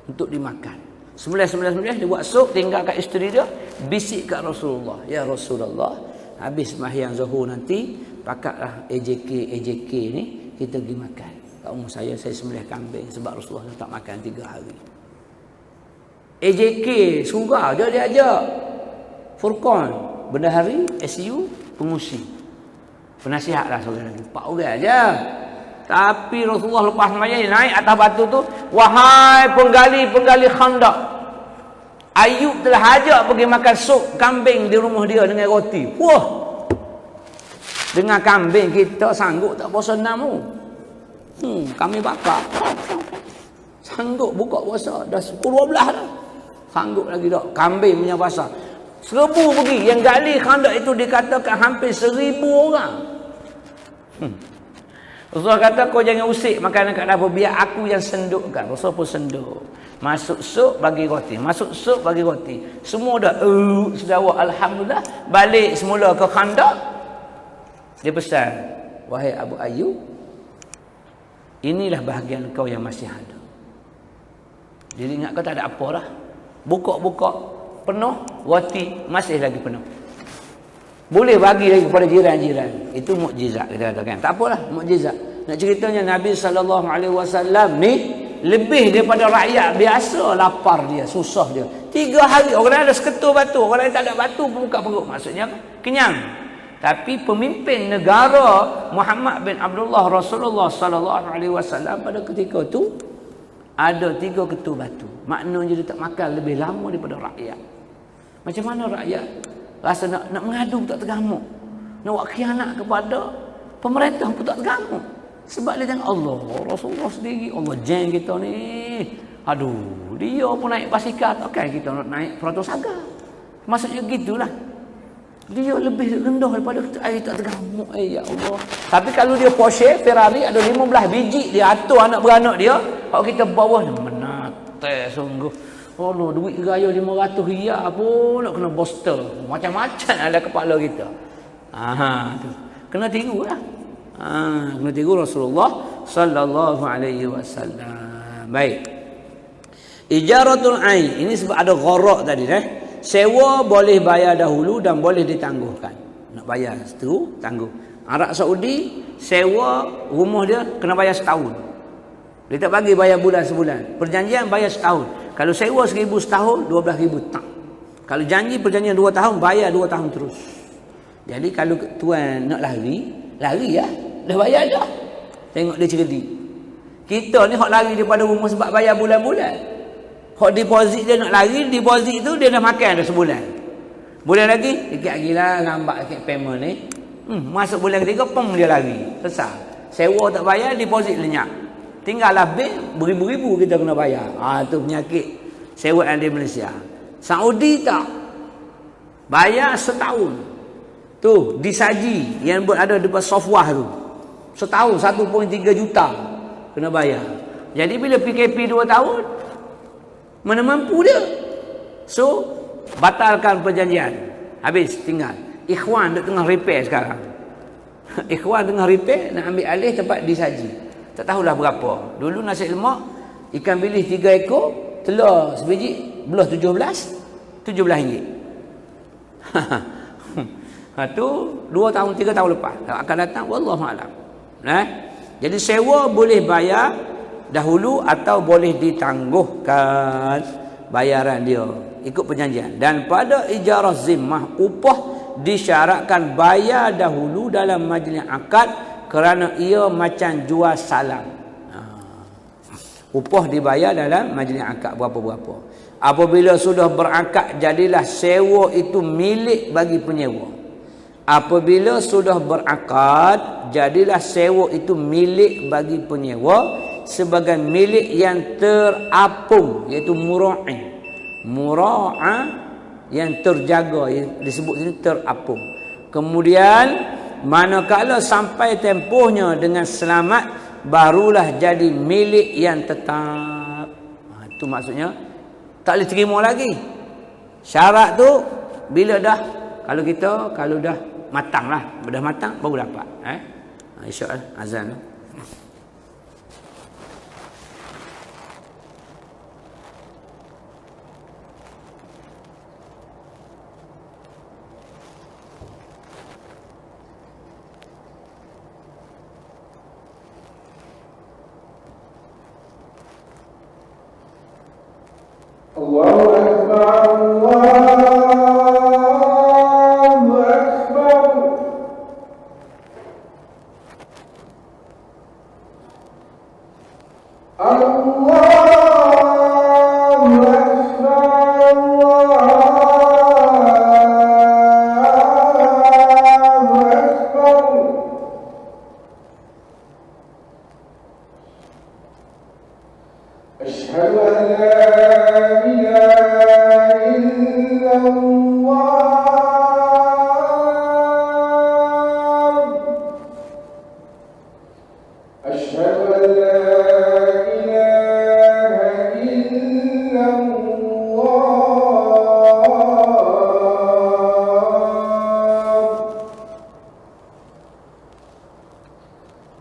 untuk dimakan. Sembelih dia buat sup, tinggal kat isteri dia, bisik kat Rasulullah, ya Rasulullah, habis sembahyang zuhur nanti pakatlah AJK ni kita pergi makan. Kat rumah saya sembelih kambing sebab Rasulullah tak makan 3 hari. AJK surau je dia ajak. Furqan, bendahari, SU, pengusi. Penasihatlah seorang lagi. 4 orang aja. Tapi Rasulullah lepas sembahyang naik atas batu tu, wahai penggali khandak, Ayub telah ajak pergi makan sup kambing di rumah dia dengan roti. Wah. Dengan kambing kita sanggup tak puasa 6 tu. Kami bakar. Sanggup buka puasa dah 10-12 dah. Sanggup lagi tak kambing punya puasa. 1000 pergi. Yang gali khandak itu dikatakan hampir 1000 orang. Rasulullah kata kau jangan usik makanan kat dapur, biar aku yang sendukkan. Rasulullah pun senduk. Masuk sup bagi roti, masuk sup bagi roti. Semua dah sudah alhamdulillah. Balik semula ke khandak. Dia pesan, wahai Abu Ayyub, inilah bahagian kau yang masih ada. Jadi ingat kau tak ada apa dah. Buka penuh, roti masih lagi penuh. Boleh bagi lagi kepada jiran-jiran. Itu mukjizat kita katakan. Tak apalah, mukjizat. Nak ceritanya Nabi SAW ni lebih daripada rakyat biasa, lapar dia, susah dia. 3 hari orang ada seketul batu, orang lain tak ada batu pun buka perut. Maksudnya kenyang. Tapi pemimpin negara Muhammad bin Abdullah Rasulullah SAW pada ketika itu ada 3 ketul batu. Maknanya dia tak makan lebih lama daripada rakyat. Macam mana rakyat rasa nak mengadu tak tergamuk, nak buat khianat kepada pemerintah pun tak tergamuk. Sebab dia tengok Allah, Rasulullah sendiri, Allah jeng kita ni. Aduh, dia pun naik basikal, takkan kita nak naik peratus saga. Maksudnya gitulah. Dia lebih rendah daripada kita, tak tergamuk. Ya Allah. Tapi kalau dia Porsche, Ferrari ada 15 biji, dia atur anak beranak dia, kalau kita bawah ni menate sungguh. Allah, duit gaya 500 riyal pun nak kena boster. Macam-macam ada kepala kita. Tu. Kena tiru lah. Kena tiru Rasulullah sallallahu alaihi wasallam. Baik. Ijaratul ain. Ini sebab ada gharak tadi Sewa boleh bayar dahulu dan boleh ditangguhkan. Nak bayar seteru, tangguh. Arab Saudi sewa rumah dia kena bayar setahun. Dia tak bagi bayar bulan sebulan. Perjanjian bayar setahun. Kalau sewa 1,000 setahun, 12,000 tak. Kalau janji perjanjian 2 tahun, bayar 2 tahun terus. Jadi kalau tuan nak lari ya. Dah bayar dah. Tengok dia cerdik. Kita ni hak lari daripada rumah sebab bayar bulan-bulan. Hak deposit dia nak lari, deposit tu dia dah makan dah sebulan. Bulan lagi, sikit lagi lah, lambat sikit payment ni. Masuk bulan ketiga, dia lari. Selesai. Sewa tak bayar, deposit lenyap. Tinggallah bil, beribu-ribu kita kena bayar. Itu penyakit sewaan di Malaysia. Saudi tak. Bayar setahun. Tu, disaji yang berada di software tu. Setahun 1.3 juta kena bayar. Jadi bila PKP 2 tahun, mana mampu dia. So, batalkan perjanjian. Habis, tinggal. Ikhwan dia tengah repair sekarang. Ikhwan tengah repair, nak ambil alih tempat disaji. Tak tahulah berapa. Dulu nasi lemak, ikan bilis 3 ekor, telur sebiji, belah 17 ringgit. Tu 2 tahun, 3 tahun lepas. Akan datang, wallahualam. Jadi sewa boleh bayar dahulu atau boleh ditangguhkan bayaran dia. Ikut perjanjian. Dan pada ijarah zimmah, upah disyaratkan bayar dahulu dalam majlis akad kerana ia macam jual salam. Upah dibayar dalam majlis akad berapa-berapa. Apabila sudah berakad, jadilah sewa itu milik bagi penyewa. Apabila sudah berakad, jadilah sewa itu milik bagi penyewa sebagai milik yang terapung, iaitu mura'i. Mura'a yang terjaga, yang disebut ini terapung. Kemudian manakala sampai tempohnya dengan selamat, barulah jadi milik yang tetap. Itu maksudnya tak boleh terima lagi. Syarat tu bila dah, kalau dah matang lah, dah matang baru dapat. InsyaAllah azan tu. Allahu Akbar, Allahu Akbar. Allahu Akbar, Allahu Akbar. Asyhadu an la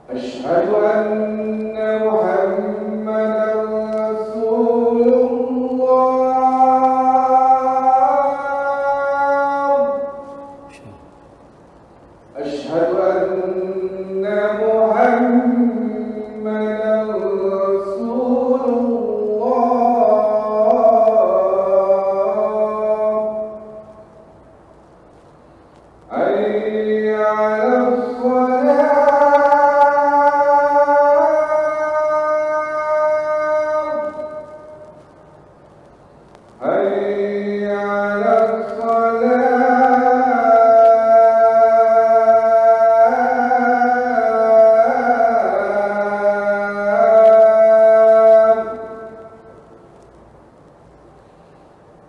أشهد أن محمدا رسول الله أشهد أن محمدا رسول الله حي على الصلاة حي على الصلاة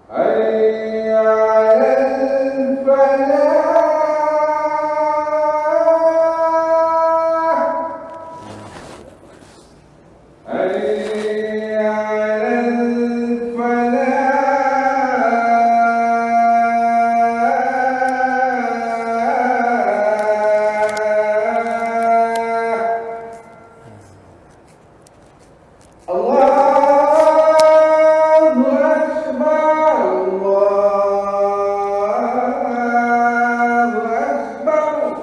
حي على الفلاح حي على الفلاح Allahu Akbar, Allahu Akbar.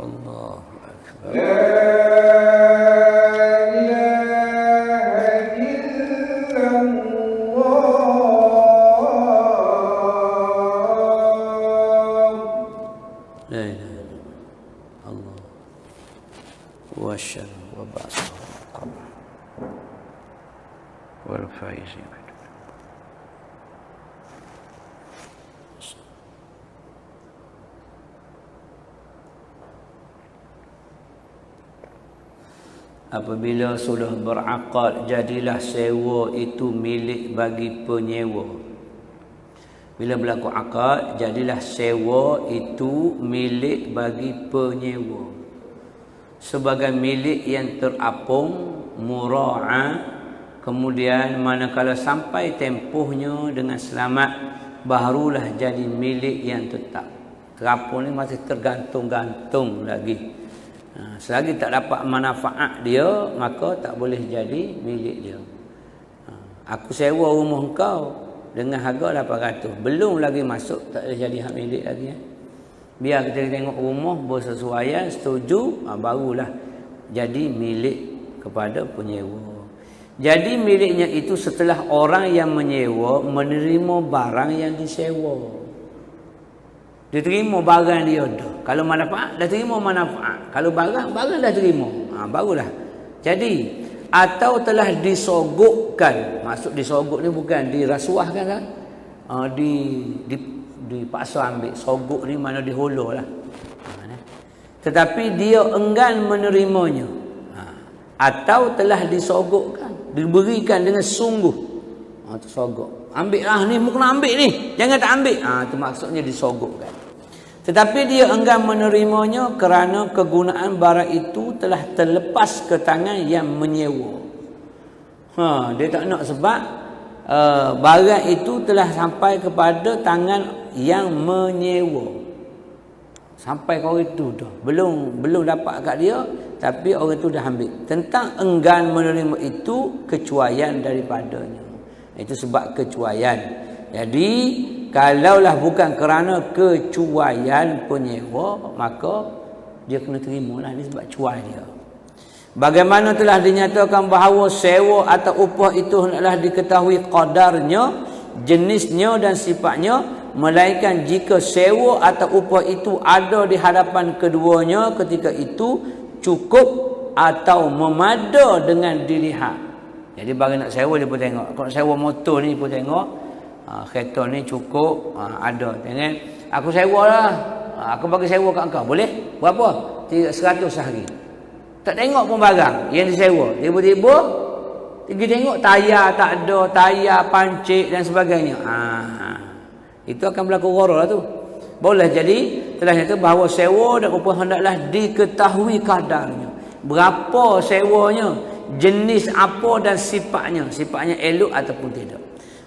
Allahu Akbar. La ilaha illallah. La ilaha illallah. Allah wa syarr wa ba'sa wal faizin. Apabila sudah berakad, jadilah sewa itu milik bagi penyewa. Bila berlaku akad, jadilah sewa itu milik bagi penyewa sebagai milik yang terapung, mura'a. Kemudian manakala sampai tempohnya dengan selamat, barulah jadi milik yang tetap. Terapung ni masih tergantung-gantung lagi. Selagi tak dapat manfaat dia, maka tak boleh jadi milik dia. Aku sewa rumah kau dengan harga 800, belum lagi masuk, tak boleh jadi hak milik lagi. Biar kita tengok rumah bersesuaian, setuju, barulah jadi milik kepada penyewa. Jadi miliknya itu setelah orang yang menyewa menerima barang yang disewa. Dia terima barang dia dah. Kalau manfaat, dah terima manfaat. Kalau barang dah terima. Barulah. Jadi, atau telah disogokkan. Maksud disogok ni bukan dirasuahkan lah. Dipaksa ambil. Sogok ni mana dihulur lah. Tetapi dia enggan menerimanya. Atau telah disogokkan. Diberikan dengan sungguh. Itu sogok. Ambil lah ni, kena ambil ni. Jangan tak ambil. Itu maksudnya disogokkan. Tetapi dia enggan menerimanya kerana kegunaan barang itu telah terlepas ke tangan yang menyewa. Dia tak nak sebab barang itu telah sampai kepada tangan yang menyewa. Sampai ke orang itu dah. Belum dapat kat dia, tapi orang itu dah ambil. Tentang enggan menerima itu kecuaian daripadanya. Itu sebab kecuaian. Jadi kalaulah bukan kerana kecuaian penyewa, maka dia kena terimalah ni sebab cuai dia. Bagaimana telah dinyatakan bahawa sewa atau upah itu hendaklah diketahui qadarnya, jenisnya dan sifatnya, melainkan jika sewa atau upah itu ada di hadapan keduanya ketika itu cukup atau memada dengan dilihat. Jadi bagi nak sewa dia pun tengok. Kalau sewa motor ni pun tengok, kereta ni cukup, ada. Tengok, aku sewa lah, aku bagi sewa kat engkau, boleh? Berapa? 100 sehari. Tak tengok pun barang yang disewa. Tiba-tiba pergi tengok tayar tak ada, tayar pancik dan sebagainya. Itu akan berlaku gharar lah tu. Boleh jadi telah nyata bahawa sewa dan upah hendaklah diketahui kadarnya. Berapa sewanya, jenis apa dan sifatnya. Sifatnya elok ataupun tidak.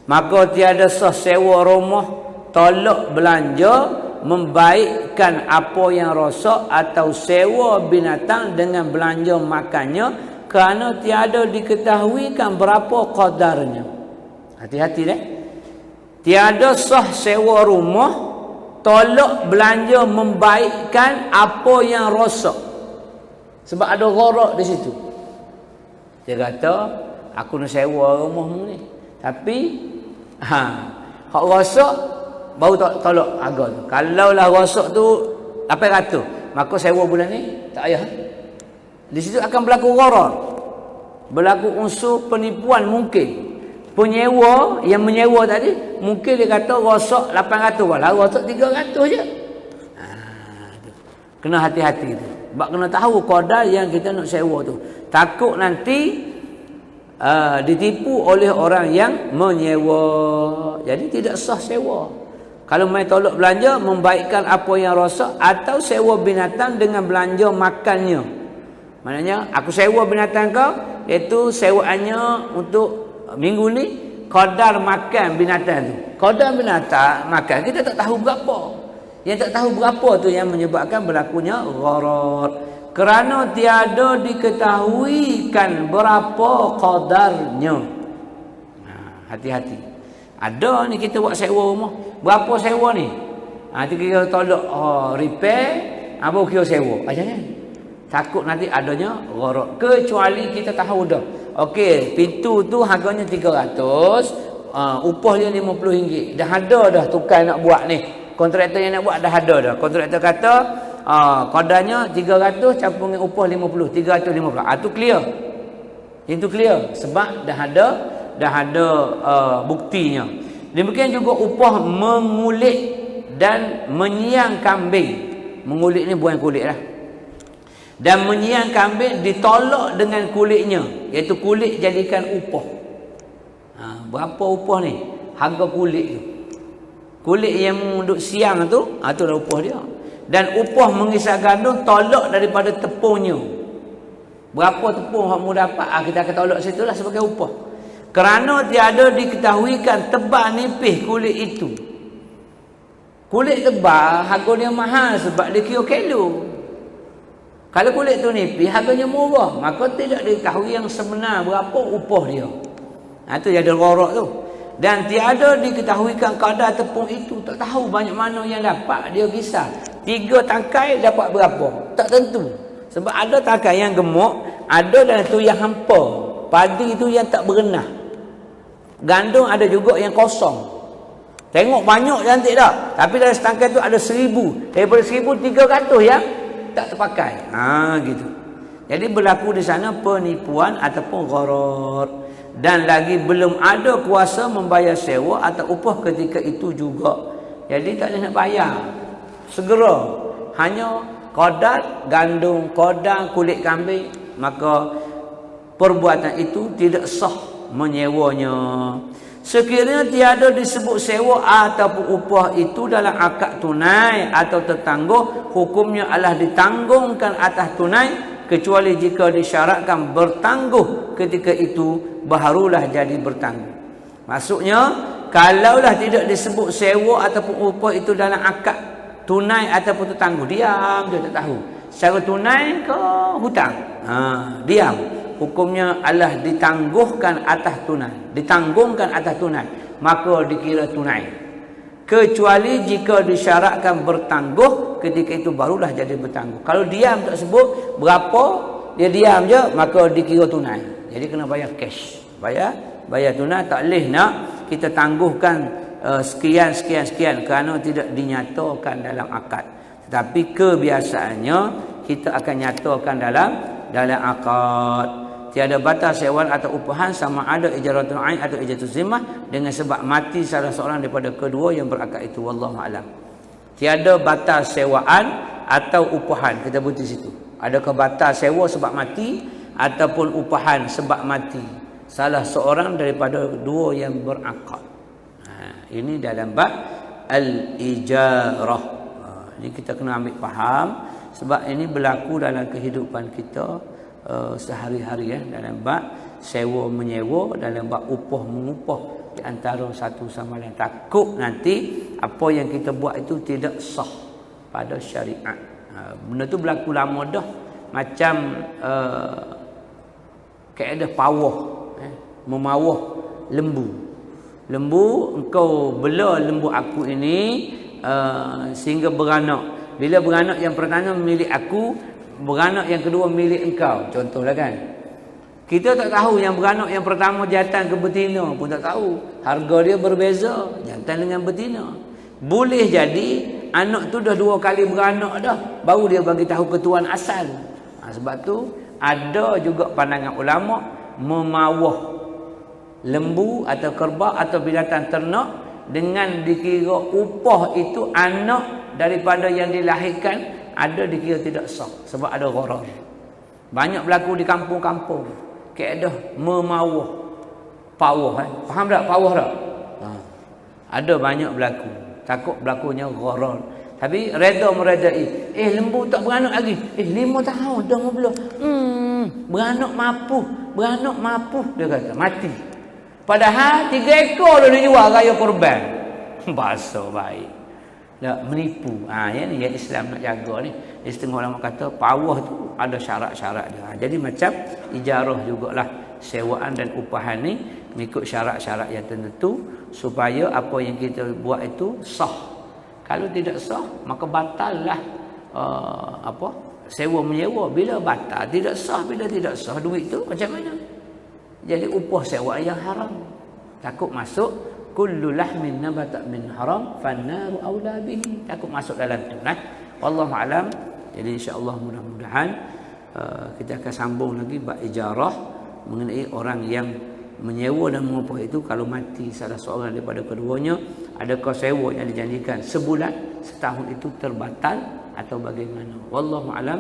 Maka tiada sah sewa rumah, tolak belanja, membaikkan apa yang rosak atau sewa binatang dengan belanja makannya kerana tiada diketahuikan berapa qadarnya. Hati-hati deh. Tiada sah sewa rumah, tolak belanja membaikkan apa yang rosak. Sebab ada gharar di situ. Dia kata, aku nak sewa rumahmu ni. Tapi hak rosak baru tolak harga tu. Kalau lah rosak tu 800, maka sewa bulan ni tak payah. Di situ akan berlaku gharar. Berlaku unsur penipuan mungkin. Penyewa yang menyewa tadi mungkin dia kata rosak 800, walau rosak 300 je. Kena hati-hati tu. Sebab kena tahu qadar yang kita nak sewa tu. Takut nanti ditipu oleh orang yang menyewa. Jadi tidak sah sewa. Kalau main tolak belanja, membaikkan apa yang rosak atau sewa binatang dengan belanja makannya. Maknanya, aku sewa binatang kau, iaitu sewaannya untuk minggu ni, qadar makan binatang tu. Qadar binatang makan, kita tak tahu berapa. Yang tak tahu berapa tu yang menyebabkan berlakunya gharar. Kerana tiada diketahuikan berapa qadarnya. Hati-hati. Ada ni kita buat sewa rumah. Berapa sewa ni? Kita tolak repair, apa kira sewa. Jangan. Takut nanti adanya gharar. Kecuali kita tahu dah. Okey, pintu tu harganya 300, upah dia RM50. Dah ada dah tukar nak buat ni. Kontraktor yang nak buat dah ada dah. Kontraktor kata kadarnya 300 campur dengan upah 50, 350. Itu clear. Itu clear sebab dah ada buktinya. Demikian juga upah mengulit dan menyiang kambing. Mengulit ni buang kulit lah. Dan menyiang kambing ditolak dengan kulitnya, iaitu kulit jadikan upah. Berapa upah ni? Harga kulit tu. Kulit yang duk siang tu, tu dah upah dia. Dan upah mengisap gandum tolak daripada tepungnya. Berapa tepung yang mu dapat, kita akan tolak situ lah sebagai upah. Kerana tiada diketahuikan tebal nipis kulit itu. Kulit tebal harga dia mahal sebab dia kira kilo. Kalau kulit tu nipis harganya murah, maka tidak diketahui yang sebenar berapa upah dia. Itu jadi gharar tu. Dan tiada diketahuikan kadar tepung itu. Tak tahu banyak mana yang dapat. Dia kisah 3 tangkai dapat berapa, tak tentu. Sebab ada tangkai yang gemuk, ada dan tu yang hampa. Padi itu yang tak berenah. Gandum ada juga yang kosong. Tengok banyak cantik tak? Tapi dalam setangkai tu ada 1000. Daripada 1300 yang tak terpakai. Gitu. Jadi berlaku di sana penipuan ataupun gharar. Dan lagi belum ada kuasa membayar sewa atau upah ketika itu juga. Jadi tak ada nak bayar. Segera. Hanya qadar gandum, qadar kulit kambing, maka perbuatan itu tidak sah menyewanya. Sekiranya tiada disebut sewa ataupun upah itu dalam akad tunai atau tertangguh, hukumnya adalah ditanggungkan atas tunai, kecuali jika disyaratkan bertangguh ketika itu barulah jadi bertangguh. Maksudnya kalaulah tidak disebut sewa ataupun upah itu dalam akad tunai ataupun tertangguh, diam dia tak tahu. Secara tunai ke hutang. Diam. Hukumnya adalah ditangguhkan atas tunai. Ditanggungkan atas tunai. Maka dikira tunai. Kecuali jika disyaratkan bertangguh, ketika itu barulah jadi bertangguh. Kalau diam tak sebut berapa, dia diam je, maka dikira tunai. Jadi kena bayar cash. Bayar tunai, tak boleh nak kita tangguhkan sekian kerana tidak dinyatakan dalam akad. Tetapi kebiasaannya kita akan nyatakan dalam akad. Tiada batas sewaan atau upahan sama ada ijaratul ain atau ijaratul zimmah dengan sebab mati salah seorang daripada kedua yang berakad itu. Wallahu a'lam. Tiada batas sewaan atau upahan. Kita buat di situ. Adakah batas sewa sebab mati ataupun upahan sebab mati salah seorang daripada dua yang berakad. Ini dalam bab al-ijarah. Ini kita kena ambil faham sebab ini berlaku dalam kehidupan kita sehari-hari dalam bab sewa menyewa, dalam bab upah mengupah di antara satu sama lain. Takut nanti apa yang kita buat itu tidak sah pada syariat. Benda tu berlaku lama dah. Macam kaedah pawah, memawah lembu. Engkau bela lembu aku ini sehingga beranak. Bila beranak yang pertama milik aku, beranak yang kedua milik engkau. Contohlah kan. Kita tak tahu yang beranak yang pertama jantan ke betina pun tak tahu. Harga dia berbeza jantan dengan betina. Boleh jadi anak tu dah 2 kali beranak dah, baru dia bagi tahu ketuan asal. Sebab tu ada juga pandangan ulama memawah lembu atau kerbau atau binatang ternak dengan dikira upah itu anak daripada yang dilahirkan, ada dikira tidak sah sebab ada gharar. Banyak berlaku di kampung-kampung. Kaedah memawah pawah. Faham tak pawah tak? Ada banyak berlaku. Takut berlakunya gharar. Tapi reda meredai. Lembu tak beranak lagi. 5 tahun dah mau belah. Beranak mapuh. Dia kata mati. Padahal 3 ekor dah dijual raya korban. Bahasa baik. Tak menipu. Yang Islam nak jaga ni. Setengah ulama kata pawah tu ada syarat-syarat dia. Jadi macam ijarah jugalah, sewaan dan upahan ni mengikut syarat-syarat yang tertentu supaya apa yang kita buat itu sah. Kalau tidak sah, maka batallah sewa menyewa. Bila batal, tidak sah. Bila tidak sah, duit tu macam mana? Jadi upah sewa yang haram. Takut masuk kullu lahmin nabata min haram fannaru aula bihi. Takut masuk dalam tu. Wallahu alam. Jadi insya-Allah mudah-mudahan kita akan sambung lagi bab ijarah mengenai orang yang menyewa dan mengupah itu kalau mati salah seorang daripada keduanya. Adakah sewa yang dijanjikan sebulan, setahun itu terbatal atau bagaimana? Wallahu alam.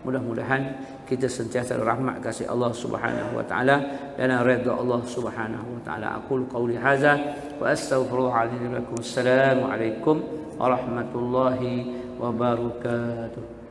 Mudah-mudahan kita sentiasa rahmat kasih Allah Subhanahu wa taala dan redha Allah Subhanahu wa taala. Aqul qauli hadza wa astaghfirullahaladzim. Assalamualaikum warahmatullahi wabarakatuh.